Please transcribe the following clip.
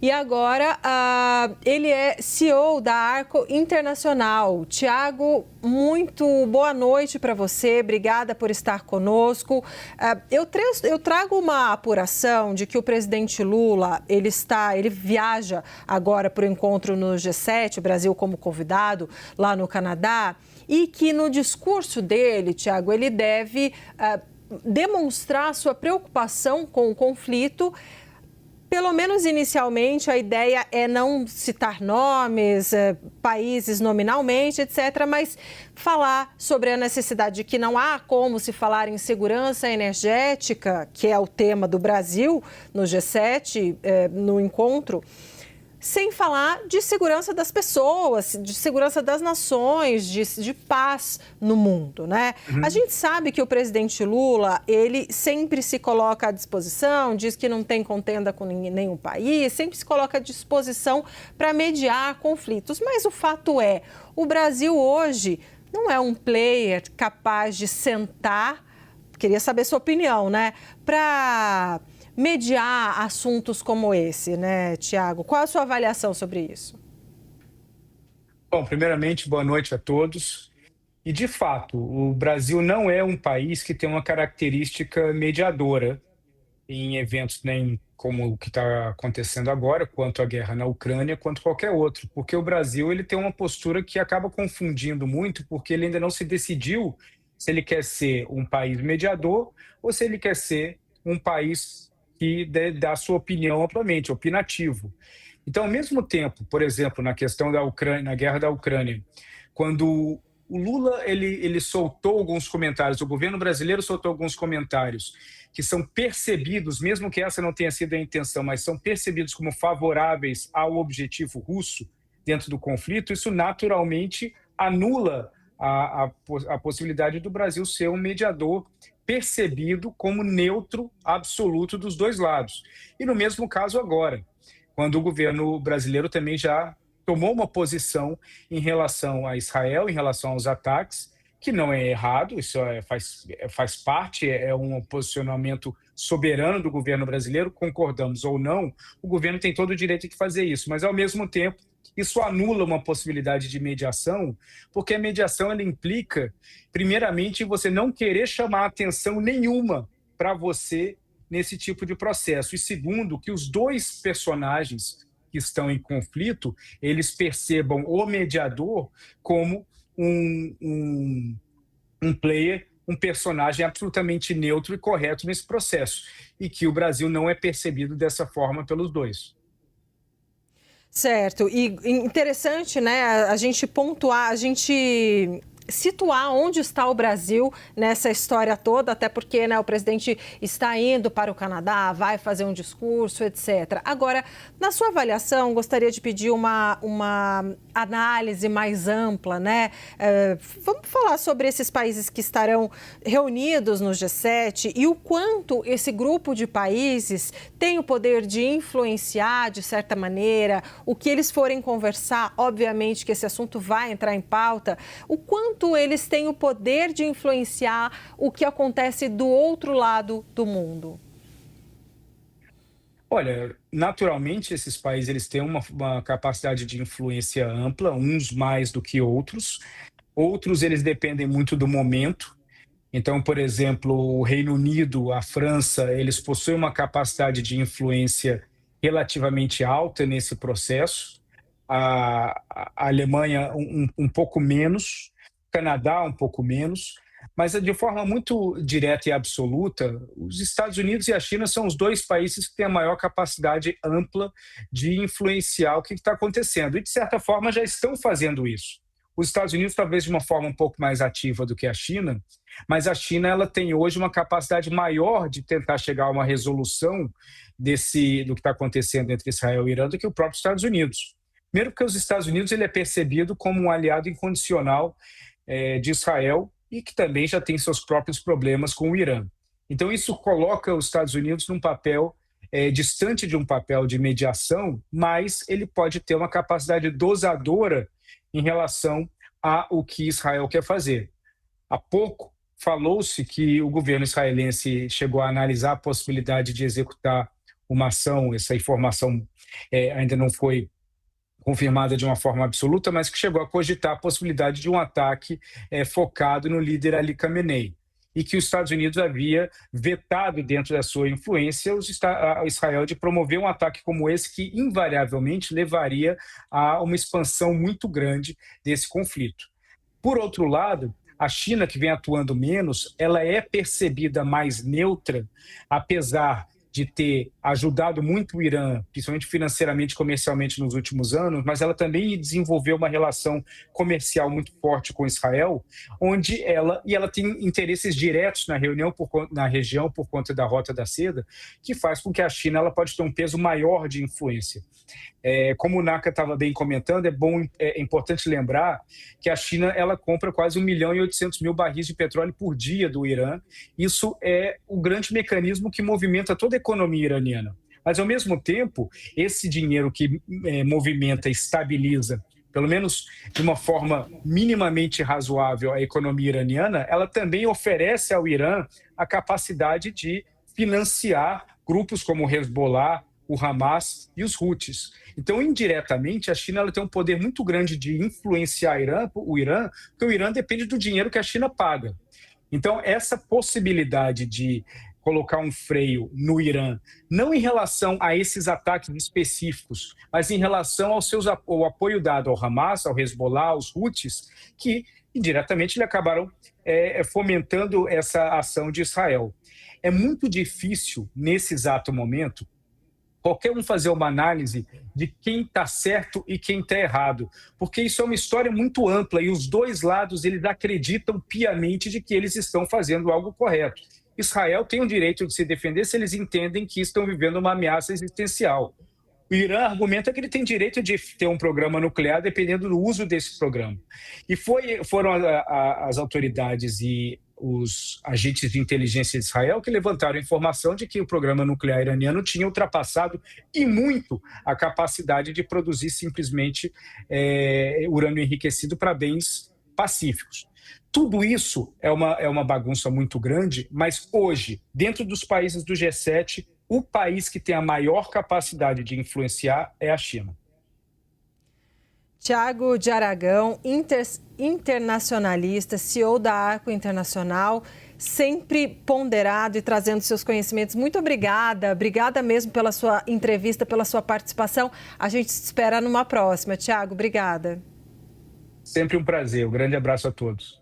E agora, ele é CEO da Arco Internacional. Tiago, muito boa noite para você, obrigada por estar conosco. Eu trago uma apuração de que o presidente Lula, ele viaja agora para o encontro no G7, o Brasil como convidado, lá no Canadá, e que no discurso dele, Tiago, ele deve demonstrar sua preocupação com o conflito. Pelo menos inicialmente, a ideia é não citar nomes, países nominalmente, etc., mas falar sobre a necessidade de que não há como se falar em segurança energética, que é o tema do Brasil no G7, no encontro, sem falar de segurança das pessoas, de segurança das nações, de paz no mundo, né? A gente sabe que o presidente Lula, ele sempre se coloca à disposição, diz que não tem contenda com nenhum país, sempre se coloca à disposição para mediar conflitos. Mas o fato é, o Brasil hoje não é um player capaz de sentar, queria saber sua opinião, né? Para mediar assuntos como esse, né, Tiago? Qual a sua avaliação sobre isso? Bom, primeiramente, boa noite a todos. E, de fato, o Brasil não é um país que tem uma característica mediadora em eventos nem como o que está acontecendo agora, quanto a guerra na Ucrânia, quanto qualquer outro, porque o Brasil ele tem uma postura que acaba confundindo muito, porque ele ainda não se decidiu se ele quer ser um país mediador ou se ele quer ser um país que dá a sua opinião amplamente, opinativo. Então, ao mesmo tempo, por exemplo, na questão da Ucrânia, na guerra da Ucrânia, quando o Lula ele soltou alguns comentários, o governo brasileiro soltou alguns comentários que são percebidos, mesmo que essa não tenha sido a intenção, mas são percebidos como favoráveis ao objetivo russo dentro do conflito, isso naturalmente anula a possibilidade do Brasil ser um mediador percebido como neutro absoluto dos dois lados. E no mesmo caso agora, quando o governo brasileiro também já tomou uma posição em relação a Israel, em relação aos ataques, que não é errado, isso faz parte, é um posicionamento soberano do governo brasileiro, concordamos ou não, o governo tem todo o direito de fazer isso, mas ao mesmo tempo isso anula uma possibilidade de mediação, porque a mediação ela implica, primeiramente, você não querer chamar atenção nenhuma para você nesse tipo de processo. E segundo, que os dois personagens que estão em conflito, eles percebam o mediador como um player, um personagem absolutamente neutro e correto nesse processo. E que o Brasil não é percebido dessa forma pelos dois. Certo. E interessante, né, a gente pontuar, a gente situar onde está o Brasil nessa história toda, até porque, né, o presidente está indo para o Canadá, vai fazer um discurso, etc. Agora, na sua avaliação, gostaria de pedir uma análise mais ampla, né? Vamos falar sobre esses países que estarão reunidos no G7 e o quanto esse grupo de países tem o poder de influenciar, de certa maneira, o que eles forem conversar, obviamente que esse assunto vai entrar em pauta, o quanto eles têm o poder de influenciar o que acontece do outro lado do mundo? Olha, naturalmente esses países eles têm uma capacidade de influência ampla, uns mais do que outros eles dependem muito do momento. Então, por exemplo, o Reino Unido, a França, eles possuem uma capacidade de influência relativamente alta nesse processo. A Alemanha, um pouco menos, o Canadá, um pouco menos. Mas, de forma muito direta e absoluta, os Estados Unidos e a China são os dois países que têm a maior capacidade ampla de influenciar o que está acontecendo. E, de certa forma, já estão fazendo isso. Os Estados Unidos, talvez de uma forma um pouco mais ativa do que a China, mas a China ela tem hoje uma capacidade maior de tentar chegar a uma resolução do que está acontecendo entre Israel e Irã do que o próprio Estados Unidos. Primeiro porque os Estados Unidos ele é percebido como um aliado incondicional de Israel e que também já tem seus próprios problemas com o Irã. Então isso coloca os Estados Unidos num papel distante de um papel de mediação, mas ele pode ter uma capacidade dosadora em relação ao que Israel quer fazer. Há pouco falou-se que o governo israelense chegou a analisar a possibilidade de executar uma ação, essa informação ainda não foi confirmada de uma forma absoluta, mas que chegou a cogitar a possibilidade de um ataque focado no líder Ali Khamenei, e que os Estados Unidos havia vetado dentro da sua influência a Israel de promover um ataque como esse, que invariavelmente levaria a uma expansão muito grande desse conflito. Por outro lado, a China, que vem atuando menos, ela é percebida mais neutra, apesar de ter ajudado muito o Irã, principalmente financeiramente e comercialmente nos últimos anos, mas ela também desenvolveu uma relação comercial muito forte com Israel, onde ela tem interesses diretos na região por conta da Rota da Seda, que faz com que a China ela pode ter um peso maior de influência. Como o Naka estava bem comentando, é importante lembrar que a China ela compra quase 1.800.000 barris de petróleo por dia do Irã. Isso é o grande mecanismo que movimenta toda a economia iraniana. Mas, ao mesmo tempo, esse dinheiro que movimenta e estabiliza, pelo menos de uma forma minimamente razoável, a economia iraniana, ela também oferece ao Irã a capacidade de financiar grupos como o Hezbollah, o Hamas e os Houthis. Então, indiretamente, a China ela tem um poder muito grande de influenciar o Irã, porque o Irã depende do dinheiro que a China paga. Então, essa possibilidade de colocar um freio no Irã, não em relação a esses ataques específicos, mas em relação ao apoio dado ao Hamas, ao Hezbollah, aos Houthis, que indiretamente acabaram fomentando essa ação de Israel. É muito difícil, nesse exato momento, qualquer um fazer uma análise de quem está certo e quem está errado, porque isso é uma história muito ampla e os dois lados eles acreditam piamente de que eles estão fazendo algo correto. Israel tem o direito de se defender se eles entendem que estão vivendo uma ameaça existencial. O Irã argumenta que ele tem direito de ter um programa nuclear dependendo do uso desse programa. E foram as autoridades e os agentes de inteligência de Israel que levantaram a informação de que o programa nuclear iraniano tinha ultrapassado e muito a capacidade de produzir simplesmente urânio enriquecido para bens pacíficos. Tudo isso é uma bagunça muito grande, mas hoje, dentro dos países do G7, o país que tem a maior capacidade de influenciar é a China. Tiago de Aragão, internacionalista, CEO da Arco Internacional, sempre ponderado e trazendo seus conhecimentos. Muito obrigada, obrigada mesmo pela sua entrevista, pela sua participação. A gente se espera numa próxima. Tiago, obrigada. Sempre um prazer. Um grande abraço a todos.